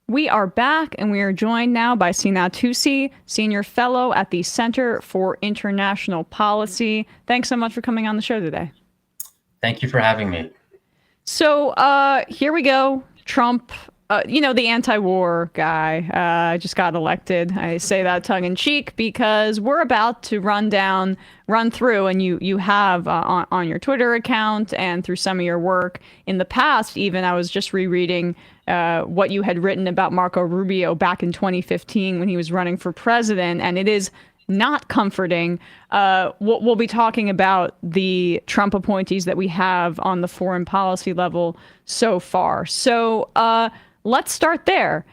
We are back, and we are joined now by Sina Toossi, Senior Fellow at the Center for International Policy. Thanks so much for coming on the show today. Thank you for having me. So here we go. Trump, the anti-war guy, just got elected. I say that tongue-in-cheek because we're about to run through, and you have on your Twitter account and through some of your work in the past, even I was just rereading what you had written about Marco Rubio back in 2015 when he was running for president, and it is not comforting. We'll be talking about the Trump appointees that we have on the foreign policy level so far. So let's start there.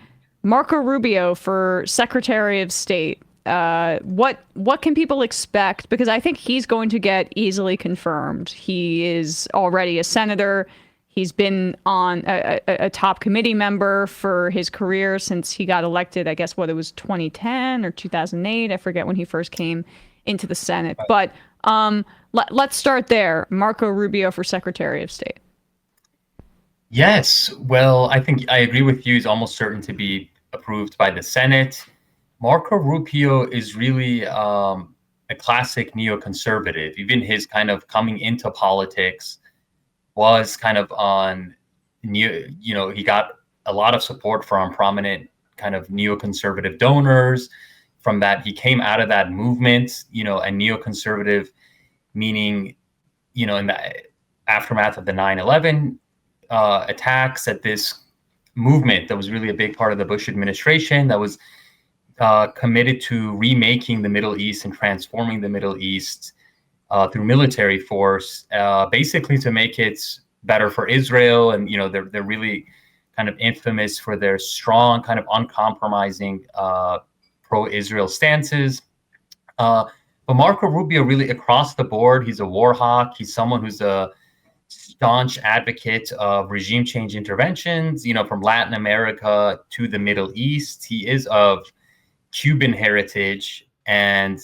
Marco Rubio for Secretary of State. What can people expect? Because I think he's going to get easily confirmed. He is already a senator. He's been on a top committee member for his career since he got elected, I guess, it was 2010 or 2008. I forget when he first came into the Senate. But let's start there. Marco Rubio for Secretary of State. Yes. Well, I think I agree with you. He's almost certain to be approved by the Senate. Marco Rubio is really a classic neoconservative. Even his kind of coming into politics was kind of on he got a lot of support from prominent kind of neoconservative donors. From that, he came out of that movement, a neoconservative, meaning, in the aftermath of the 9/11 attacks, at this movement that was really a big part of the Bush administration that was committed to remaking the Middle East and transforming the Middle East through military force, basically to make it better for Israel. And, they're really kind of infamous for their strong, kind of uncompromising pro-Israel stances. But Marco Rubio, really across the board, he's a war hawk. He's someone who's a staunch advocate of regime change interventions, from Latin America to the Middle East. He is of Cuban heritage, and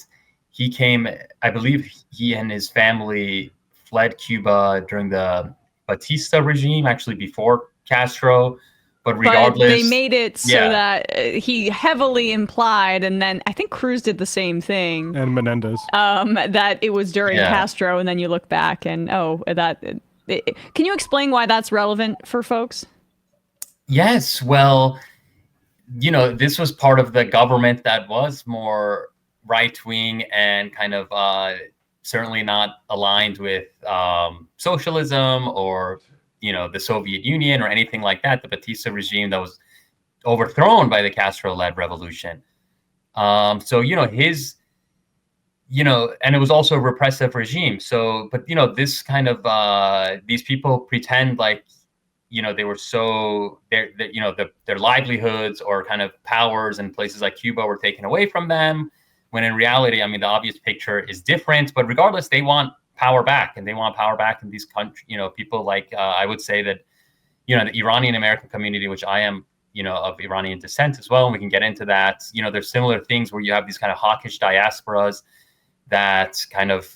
he came, I believe he and his family fled Cuba during the Batista regime, actually before Castro. But regardless, but they made it so that he heavily implied, and then I think Cruz did the same thing. And Menendez. That it was during Castro, and then you look back and, can you explain why that's relevant for folks? Yes. Well, this was part of the government that was more right-wing and kind of certainly not aligned with socialism or, the Soviet Union or anything like that, the Batista regime that was overthrown by the Castro-led revolution. So, his, and it was also a repressive regime. So, but, this kind of, these people pretend like, they were their livelihoods or kind of powers in places like Cuba were taken away from them, when in reality, the obvious picture is different. But regardless, they want power back, and they want power back in these countries. People like, I would say that, the Iranian American community, which I am, of Iranian descent as well, and we can get into that. There's similar things where you have these kind of hawkish diasporas that kind of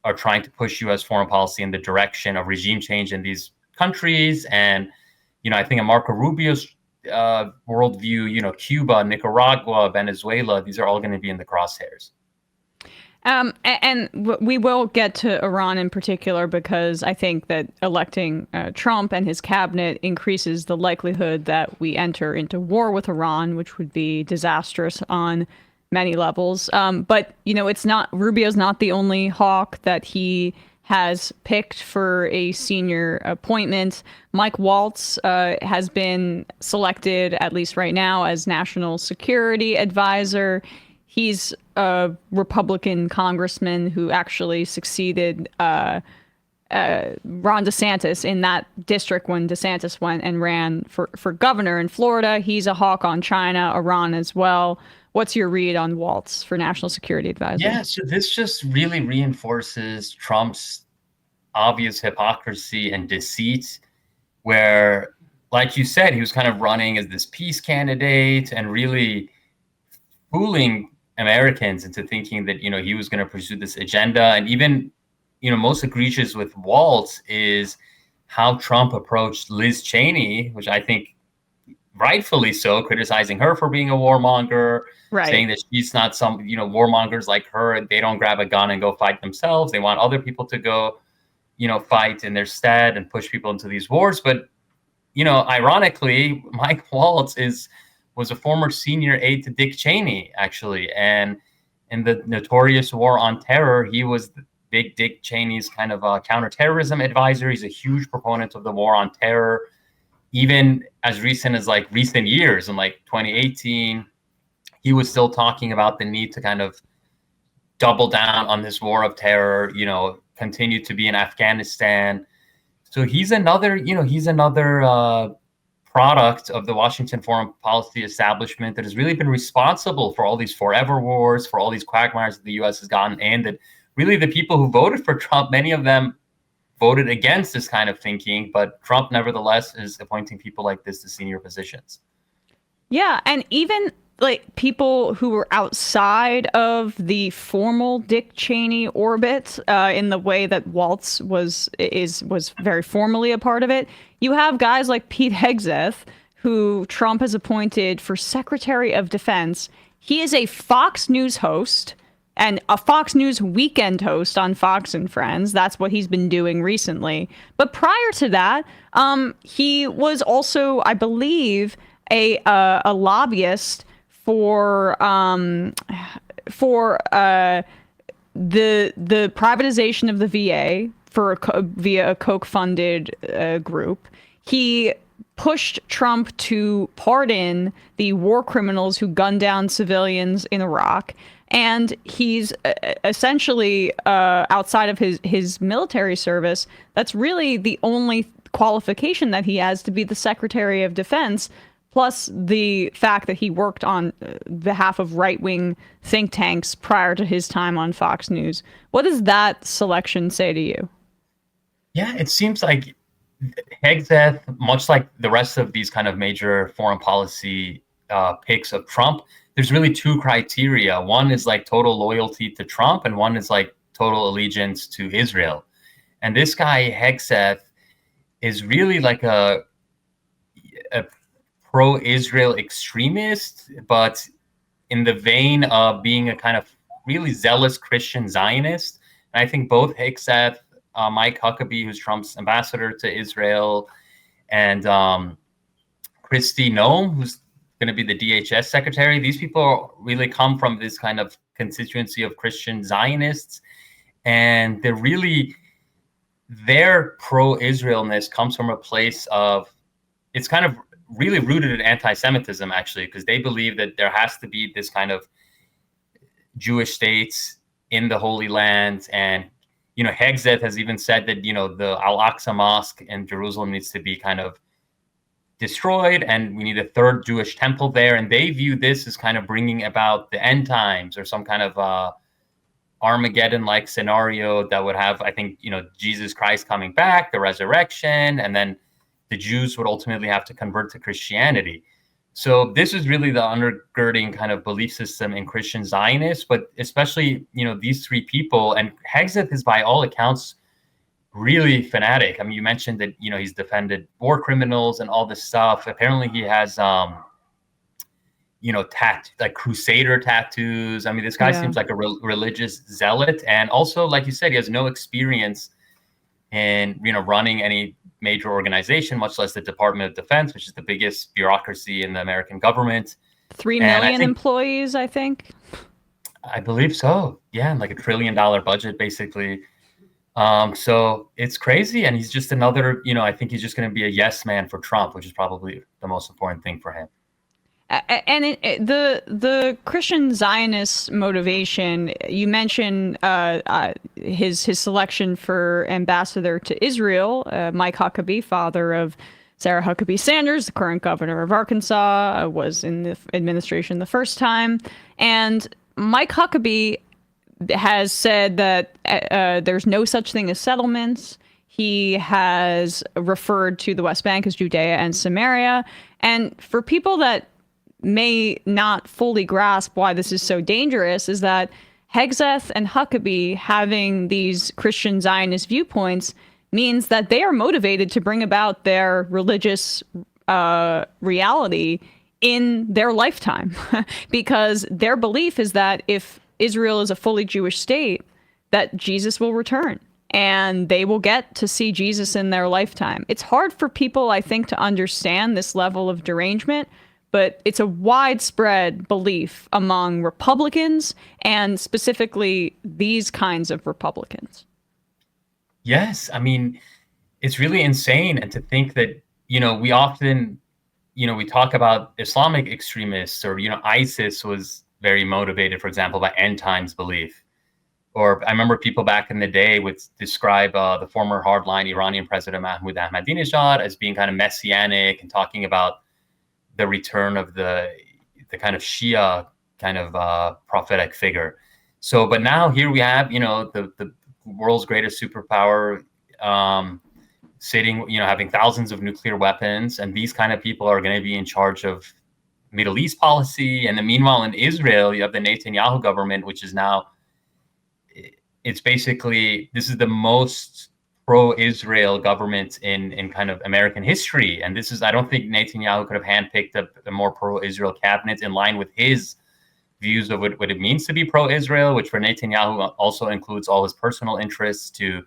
are trying to push U.S. foreign policy in the direction of regime change in these countries. And, I think in Marco Rubio's worldview, Cuba, Nicaragua, Venezuela, these are all going to be in the crosshairs. And we will get to Iran in particular, because I think that electing Trump and his cabinet increases the likelihood that we enter into war with Iran, which would be disastrous on many levels. But, Rubio's not the only hawk that he has picked for a senior appointment. Mike Waltz has been selected, at least right now, as National Security Advisor. He's a Republican congressman who actually succeeded Ron DeSantis in that district when DeSantis went and ran for governor in Florida. He's a hawk on China, Iran as well. What's your read on Waltz for National Security Advisor? Yeah, so this just really reinforces Trump's obvious hypocrisy and deceit, where, like you said, he was kind of running as this peace candidate and really fooling Americans into thinking that, he was going to pursue this agenda. And even, most egregious with Waltz is how Trump approached Liz Cheney, which I think rightfully so, criticizing her for being a warmonger, Right. saying that she's not some, warmongers like her. They don't grab a gun and go fight themselves. They want other people to go, fight in their stead and push people into these wars. But, ironically, Mike Waltz was a former senior aide to Dick Cheney, actually. And in the notorious war on terror, he was big Dick Cheney's kind of counterterrorism advisor. He's a huge proponent of the war on terror, even as recent as recent years. In 2018, he was still talking about the need to kind of double down on this war of terror, continue to be in Afghanistan. So he's another product of the Washington foreign policy establishment that has really been responsible for all these forever wars, for all these quagmires that the U.S. has gotten, and that really the people who voted for Trump, many of them voted against this kind of thinking, but Trump nevertheless is appointing people like this to senior positions. Yeah, and even people who were outside of the formal Dick Cheney orbit, in the way that Waltz was very formally a part of it. You have guys like Pete Hegseth, who Trump has appointed for Secretary of Defense. He is a Fox News host and a Fox News weekend host on Fox and Friends. That's what he's been doing recently. But prior to that, he was also, I believe, a lobbyist for the privatization of the VA via a Koch-funded group. He pushed Trump to pardon the war criminals who gunned down civilians in Iraq. And he's essentially, outside of his military service, that's really the only qualification that he has to be the Secretary of Defense, plus the fact that he worked on behalf of right-wing think tanks prior to his time on Fox News. What does that selection say to you? Yeah, it seems like Hegseth, much like the rest of these kind of major foreign policy picks of Trump, there's really two criteria. One is total loyalty to Trump, and one is total allegiance to Israel. And this guy, Hegseth, is really a pro-Israel extremist, but in the vein of being a kind of really zealous Christian Zionist. And I think both Hegseth, Mike Huckabee, who's Trump's ambassador to Israel, and Kristi Noem, who's going to be the DHS secretary. These people really come from this kind of constituency of Christian Zionists, and their pro-Israelness comes from a place of, it's kind of really rooted in anti-Semitism, actually, because they believe that there has to be this kind of Jewish states in the Holy Land. And, Hegseth has even said that, the Al-Aqsa Mosque in Jerusalem needs to be kind of destroyed, and we need a third Jewish temple there. And they view this as kind of bringing about the end times, or some kind of Armageddon-like scenario that would have, I think, Jesus Christ coming back, the resurrection, and then the Jews would ultimately have to convert to Christianity. So this is really the undergirding kind of belief system in Christian Zionists, but especially, these three people. And Hegseth is, by all accounts, really fanatic. I mean, you mentioned that, he's defended war criminals and all this stuff. Apparently he has, crusader tattoos. I mean, this guy seems like a religious zealot. And also, like you said, he has no experience in, running any major organization, much less the Department of Defense, which is the biggest bureaucracy in the American government. 3 million employees, I think. I believe so. Yeah, like $1 trillion budget, basically. So it's crazy. And he's just another, I think he's just going to be a yes man for Trump, which is probably the most important thing for him. And the Christian Zionist motivation, you mentioned his selection for ambassador to Israel, Mike Huckabee, father of Sarah Huckabee Sanders, the current governor of Arkansas, was in the administration the first time. And Mike Huckabee has said that there's no such thing as settlements. He has referred to the West Bank as Judea and Samaria. And for people that may not fully grasp why this is so dangerous, is that Hegseth and Huckabee having these Christian Zionist viewpoints means that they are motivated to bring about their religious reality in their lifetime, because their belief is that if Israel is a fully Jewish state, that Jesus will return and they will get to see Jesus in their lifetime. It's hard for people, I think, to understand this level of derangement, but it's a widespread belief among Republicans and specifically these kinds of Republicans. Yes, I mean, it's really insane. And to think that, we often, we talk about Islamic extremists or, ISIS was very motivated, for example, by end times belief. Or I remember people back in the day would describe the former hardline Iranian president Mahmoud Ahmadinejad as being kind of messianic and talking about the return of the kind of Shia kind of prophetic figure. So, but now here we have, the world's greatest superpower sitting, having thousands of nuclear weapons, and these kind of people are going to be in charge of Middle East policy. And then meanwhile, in Israel, you have the Netanyahu government, which is now, it's basically, this is the most pro-Israel government in kind of American history. And this is, I don't think Netanyahu could have handpicked a more pro-Israel cabinet in line with his views of what it means to be pro-Israel, which for Netanyahu also includes all his personal interests to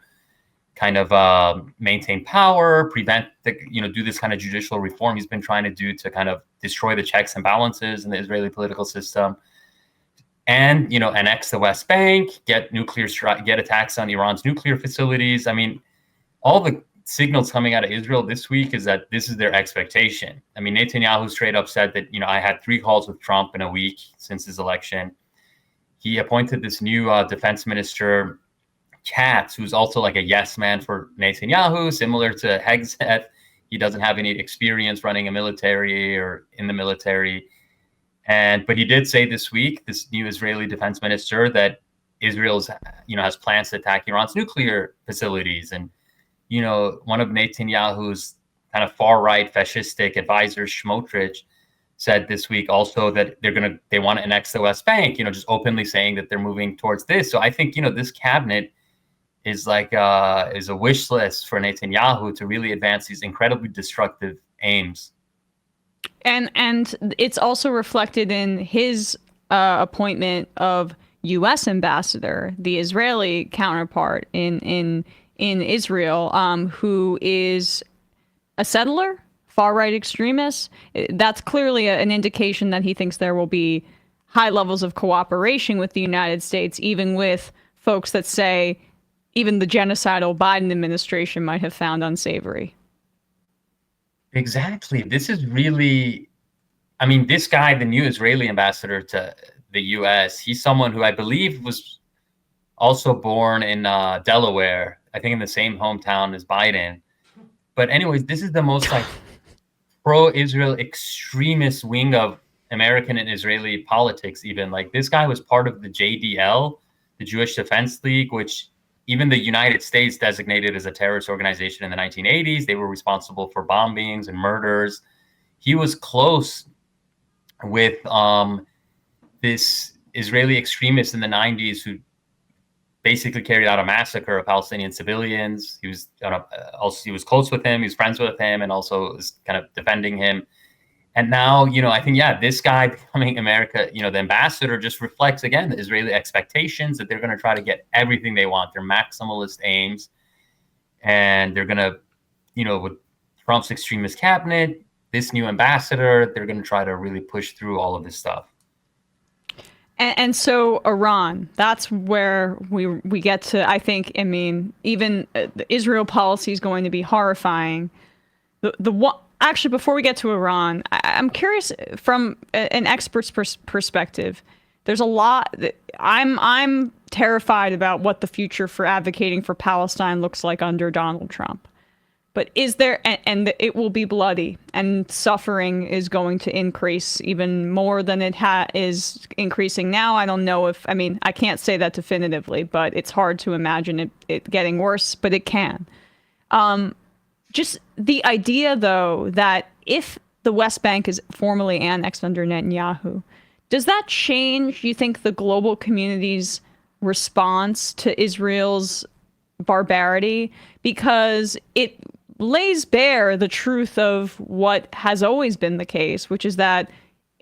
kind of maintain power, prevent do this kind of judicial reform he's been trying to do to kind of destroy the checks and balances in the Israeli political system. And, annex the West Bank, get attacks on Iran's nuclear facilities. I mean, all the signals coming out of Israel this week is that this is their expectation. I mean, Netanyahu straight up said that, I had 3 calls with Trump in a week since his election. He appointed this new defense minister, Katz, who's also like a yes man for Netanyahu, similar to Hegseth. He doesn't have any experience running a military or in the military. But he did say this week, this new Israeli defense minister, that Israel's, has plans to attack Iran's nuclear facilities. And, one of Netanyahu's kind of far-right fascistic advisors, Smotrich, said this week also that they want to annex the West Bank, just openly saying that they're moving towards this. So I think, this cabinet is like is a wish list for Netanyahu to really advance these incredibly destructive aims. And it's also reflected in his appointment of U.S. ambassador, the Israeli counterpart in Israel, who is a settler, far-right extremist. That's clearly an indication that he thinks there will be high levels of cooperation with the United States, even with folks that say even the genocidal Biden administration might have found unsavory. Exactly. This is really, I mean, this guy, the new Israeli ambassador to the US, he's someone who I believe was also born in Delaware, I think in the same hometown as Biden. But anyways, this is the most like pro-Israel extremist wing of American and Israeli politics even. Like this guy was part of the JDL, the Jewish Defense League, which even the United States designated as a terrorist organization in the 1980s. They were responsible for bombings and murders. He was close with this Israeli extremist in the 90s who basically carried out a massacre of Palestinian civilians. He was he was close with him. He was friends with him, and also was kind of defending him. And now, I think, this guy becoming America, the ambassador just reflects, again, the Israeli expectations that they're going to try to get everything they want, their maximalist aims. And they're going to, with Trump's extremist cabinet, this new ambassador, they're going to try to really push through all of this stuff. And so Iran, that's where we get to, I think, even the Israel policy is going to be horrifying. Actually, before we get to Iran, I'm curious from an expert's perspective. There's a lot that I'm terrified about what the future for advocating for Palestine looks like under Donald Trump. But is there, and it will be bloody, and suffering is going to increase even more than it is increasing now. I don't know I can't say that definitively, but it's hard to imagine it getting worse, but it can. Just the idea, though, that if the West Bank is formally annexed under Netanyahu, does that change, you think, the global community's response to Israel's barbarity? Because it lays bare the truth of what has always been the case, which is that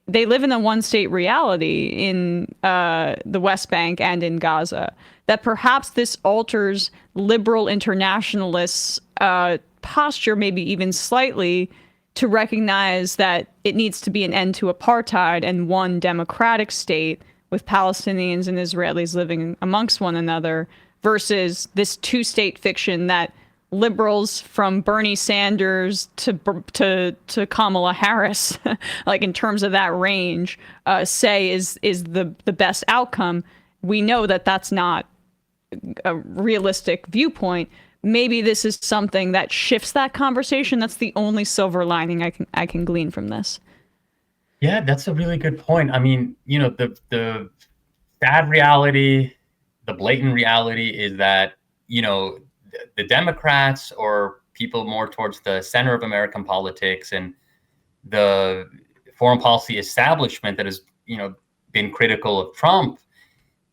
they live in a one-state reality in the West Bank and in Gaza. That perhaps this alters liberal internationalists' posture, maybe even slightly, to recognize that it needs to be an end to apartheid and one democratic state with Palestinians and Israelis living amongst one another, versus this two-state fiction that liberals from Bernie Sanders to Kamala Harris, like in terms of that range, say is the best outcome. We know that that's not a realistic viewpoint. Maybe this is something that shifts that conversation. That's the only silver lining I can glean from this. Yeah, that's a really good point. I mean, the sad reality, the blatant reality is that, the Democrats or people more towards the center of American politics and the foreign policy establishment that has, been critical of Trump.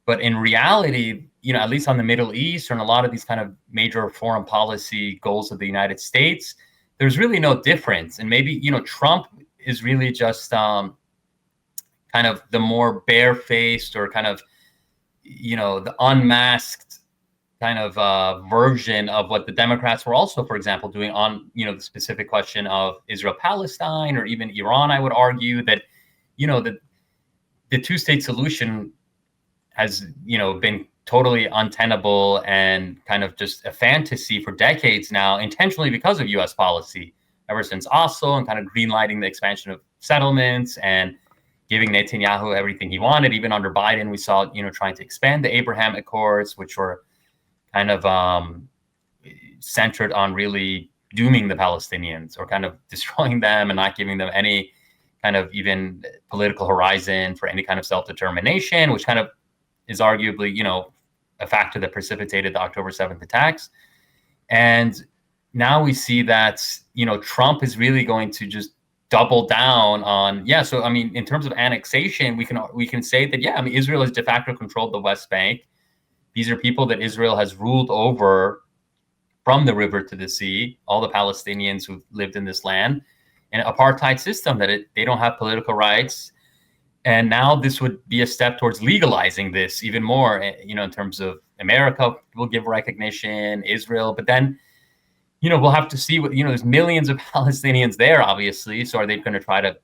But in reality, at least on the Middle East or in a lot of these kind of major foreign policy goals of the United States, there's really no difference. And maybe, Trump is really just kind of the more barefaced or kind of, the unmasked kind of version of what the Democrats were also, for example, doing on, the specific question of Israel-Palestine or even Iran. I would argue that, the two-state solution has, been totally untenable and kind of just a fantasy for decades now, intentionally because of U.S. policy, ever since Oslo and kind of greenlighting the expansion of settlements and giving Netanyahu everything he wanted. Even under Biden, we saw, trying to expand the Abraham Accords, which were kind of centered on really dooming the Palestinians or kind of destroying them and not giving them any kind of even political horizon for any kind of self-determination, which kind of is arguably, a factor that precipitated the October 7th attacks. And now we see that, Trump is really going to just double down on, so, I mean, in terms of annexation, we can say that, Israel has de facto controlled the West Bank. These are people that Israel has ruled over from the river to the sea, all the Palestinians who lived in this land, an apartheid system that they don't have political rights. And now this would be a step towards legalizing this even more, in terms of America will give recognition, Israel, but then, we'll have to see what, there's millions of Palestinians there, obviously. So are they going to try to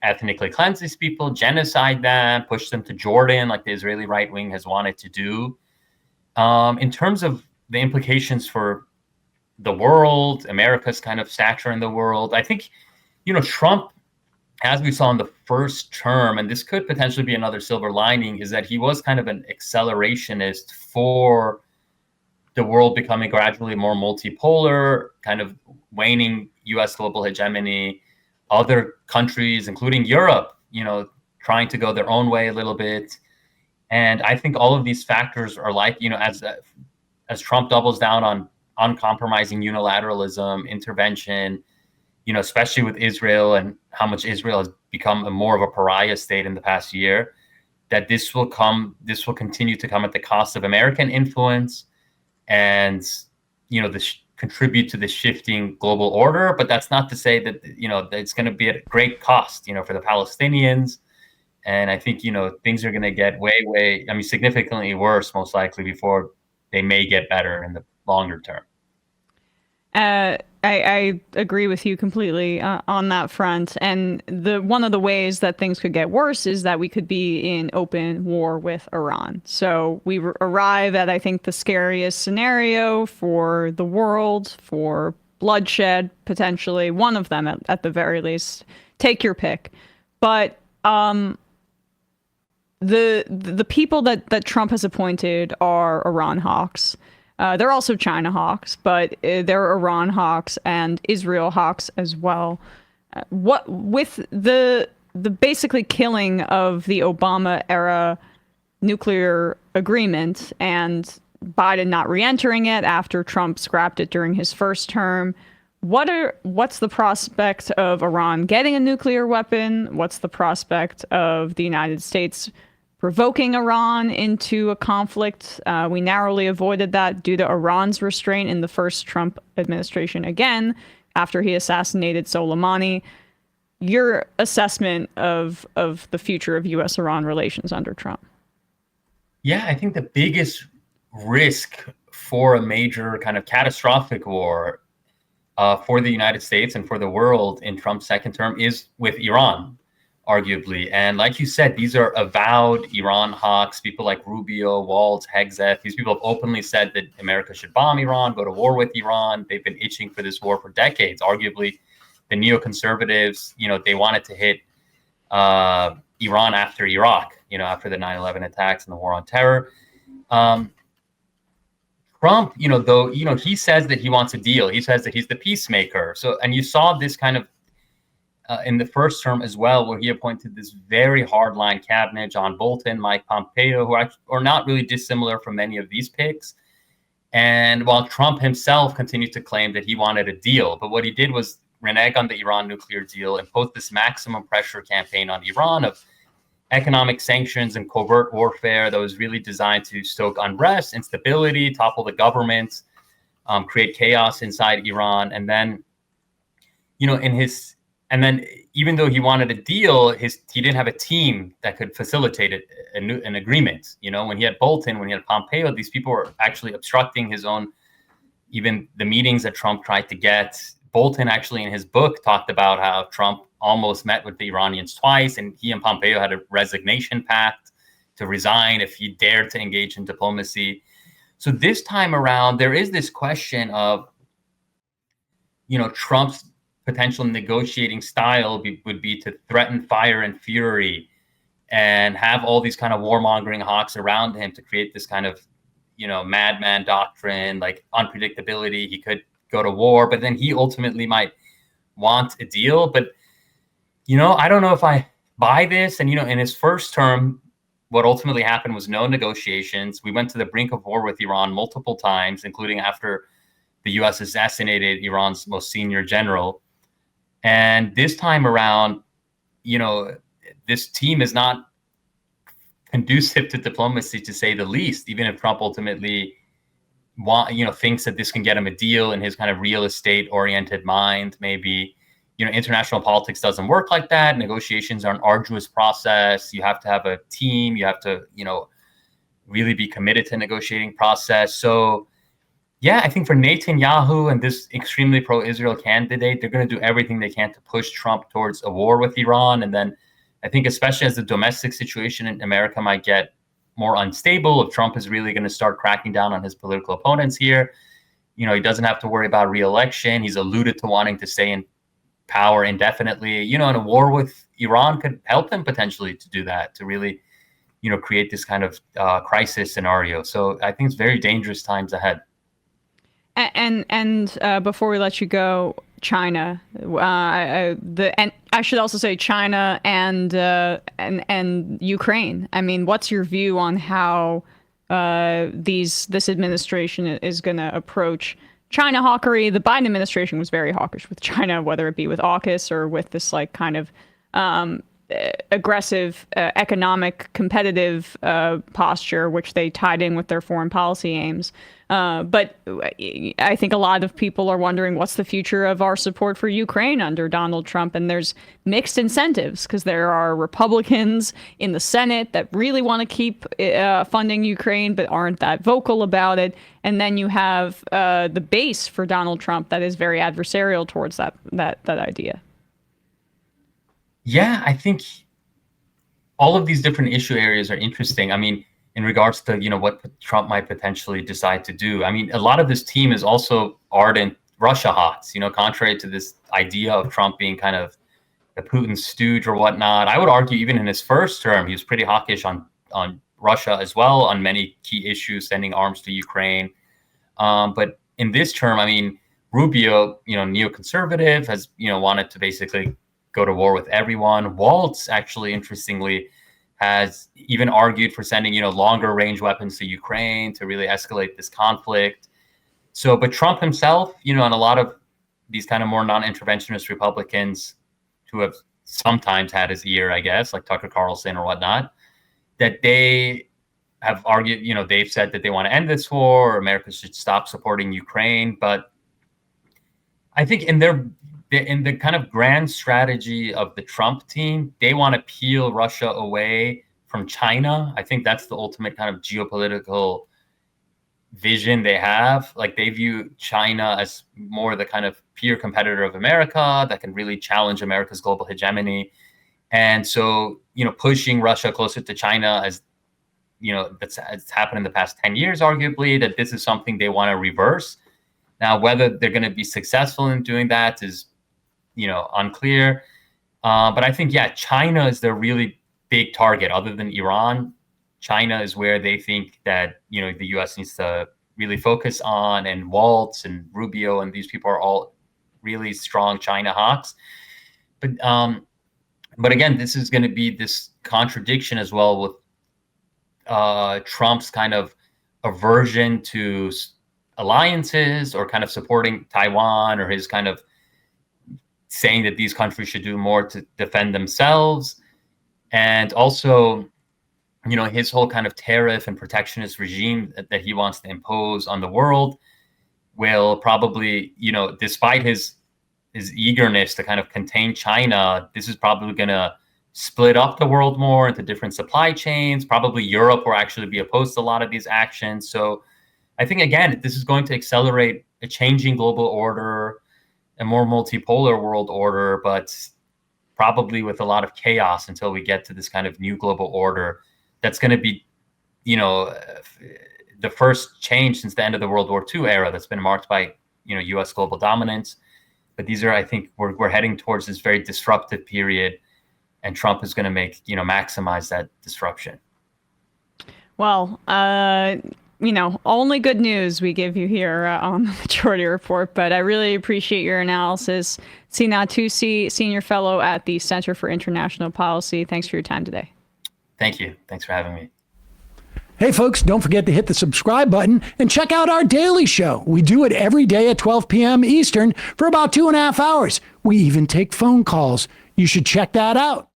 ethnically cleanse these people, genocide them, push them to Jordan, like the Israeli right wing has wanted to do? In terms of the implications for the world, America's kind of stature in the world, I think, Trump, as we saw in the first term, and this could potentially be another silver lining, is that he was kind of an accelerationist for the world becoming gradually more multipolar, kind of waning U.S. global hegemony, other countries, including Europe, trying to go their own way a little bit. And I think all of these factors are like, as Trump doubles down on uncompromising unilateralism, intervention, especially with Israel and how much Israel has become more of a pariah state in the past year, that this will continue to come at the cost of American influence and, contribute to the shifting global order. But that's not to say that, that it's going to be at a great cost, for the Palestinians. And I think, things are going to get significantly worse, most likely, before they may get better in the longer term. I agree with you completely on that front. And one of the ways that things could get worse is that we could be in open war with Iran. So we arrive at, I think, the scariest scenario for the world, for bloodshed, potentially. One of them, at the very least. Take your pick. But the people that Trump has appointed are Iran hawks. They're also China hawks, but they're Iran hawks and Israel hawks as well. What with the basically killing of the Obama era nuclear agreement and Biden not re-entering it after Trump scrapped it during his first term, what's the prospect of Iran getting a nuclear weapon? What's the prospect of the United States provoking Iran into a conflict. We narrowly avoided that due to Iran's restraint in the first Trump administration again, after he assassinated Soleimani. Your assessment of the future of U.S.-Iran relations under Trump? Yeah, I think the biggest risk for a major kind of catastrophic war for the United States and for the world in Trump's second term is with Iran, arguably. And like you said, these are avowed Iran hawks, people like Rubio, Waltz, Hegseth. These people have openly said that America should bomb Iran, go to war with Iran. They've been itching for this war for decades. Arguably, the neoconservatives, they wanted to hit Iran after Iraq, after the 9/11 attacks and the war on terror. Trump, though, he says that he wants a deal. He says that he's the peacemaker. So, and you saw this kind of in the first term as well, where he appointed this very hardline cabinet, John Bolton, Mike Pompeo, who are not really dissimilar from many of these picks. And while Trump himself continued to claim that he wanted a deal, but what he did was renege on the Iran nuclear deal, impose this maximum pressure campaign on Iran of economic sanctions and covert warfare that was really designed to stoke unrest, instability, topple the government, create chaos inside Iran. And then, even though he wanted a deal, he didn't have a team that could facilitate an agreement. When he had Bolton, when he had Pompeo, these people were actually obstructing his own, even the meetings that Trump tried to get. Bolton actually in his book talked about how Trump almost met with the Iranians twice, and he and Pompeo had a resignation pact to resign if he dared to engage in diplomacy. So this time around, there is this question of, Trump's potential negotiating style would be to threaten fire and fury and have all these kind of warmongering hawks around him to create this kind of, madman doctrine, like unpredictability. He could go to war, but then he ultimately might want a deal. But, I don't know if I buy this. And, in his first term, what ultimately happened was no negotiations. We went to the brink of war with Iran multiple times, including after the U.S. assassinated Iran's most senior general. And this time around, this team is not conducive to diplomacy, to say the least, even if Trump ultimately thinks that this can get him a deal in his kind of real estate oriented mind. Maybe, international politics doesn't work like that. Negotiations are an arduous process. You have to have a team. You have to, really be committed to negotiating process. So, yeah, I think for Netanyahu and this extremely pro-Israel candidate, they're going to do everything they can to push Trump towards a war with Iran. And then I think especially as the domestic situation in America might get more unstable, if Trump is really going to start cracking down on his political opponents here, he doesn't have to worry about re-election. He's alluded to wanting to stay in power indefinitely. And a war with Iran could help him potentially to do that, to really, create this kind of crisis scenario. So I think it's very dangerous times ahead. And before we let you go, China, and I should also say China and Ukraine. I mean, what's your view on how this administration is going to approach China hawkery? The Biden administration was very hawkish with China, whether it be with AUKUS or with this kind of aggressive economic competitive posture, which they tied in with their foreign policy aims. But I think a lot of people are wondering what's the future of our support for Ukraine under Donald Trump. And there's mixed incentives because there are Republicans in the Senate that really want to keep funding Ukraine, but aren't that vocal about it. And then you have the base for Donald Trump that is very adversarial towards that idea. Yeah, I think all of these different issue areas are interesting. I mean, in regards to, what Trump might potentially decide to do. I mean, a lot of this team is also ardent Russia hots, contrary to this idea of Trump being kind of a Putin stooge or whatnot. I would argue even in his first term, he was pretty hawkish on Russia as well on many key issues, sending arms to Ukraine. But in this term, I mean, Rubio, neoconservative, has, wanted to basically go to war with everyone. Waltz, actually, interestingly, has even argued for sending, longer range weapons to Ukraine to really escalate this conflict. So, but Trump himself, and a lot of these kind of more non-interventionist Republicans who have sometimes had his ear, I guess, like Tucker Carlson or whatnot, that they have argued, they've said that they want to end this war, or America should stop supporting Ukraine. But I think in the kind of grand strategy of the Trump team, they want to peel Russia away from China. I think that's the ultimate kind of geopolitical vision they have. Like, they view China as more the kind of peer competitor of America that can really challenge America's global hegemony. And so, pushing Russia closer to China, as it's happened in the past 10 years, arguably, that this is something they want to reverse. Now, whether they're going to be successful in doing that is, unclear. But I think, China is their really big target. Other than Iran, China is where they think that, the U.S. needs to really focus on, and Waltz and Rubio and these people are all really strong China hawks. But again, this is going to be this contradiction as well with Trump's kind of aversion to alliances, or kind of supporting Taiwan, or his kind of saying that these countries should do more to defend themselves. And also, his whole kind of tariff and protectionist regime that he wants to impose on the world will probably, despite his eagerness to kind of contain China, this is probably going to split up the world more into different supply chains. Probably Europe will actually be opposed to a lot of these actions. So I think, again, this is going to accelerate a changing global order, a more multipolar world order, but probably with a lot of chaos until we get to this kind of new global order that's going to be, the first change since the end of the World War II era that's been marked by, U.S. global dominance. But these are, I think, we're heading towards this very disruptive period, and Trump is going to maximize that disruption. Well, only good news we give you here on the Majority Report, but I really appreciate your analysis. Sina Toossi, Senior Fellow at the Center for International Policy. Thanks for your time today. Thank you. Thanks for having me. Hey, folks, don't forget to hit the subscribe button and check out our daily show. We do it every day at 12 p.m. Eastern for about 2.5 hours. We even take phone calls. You should check that out.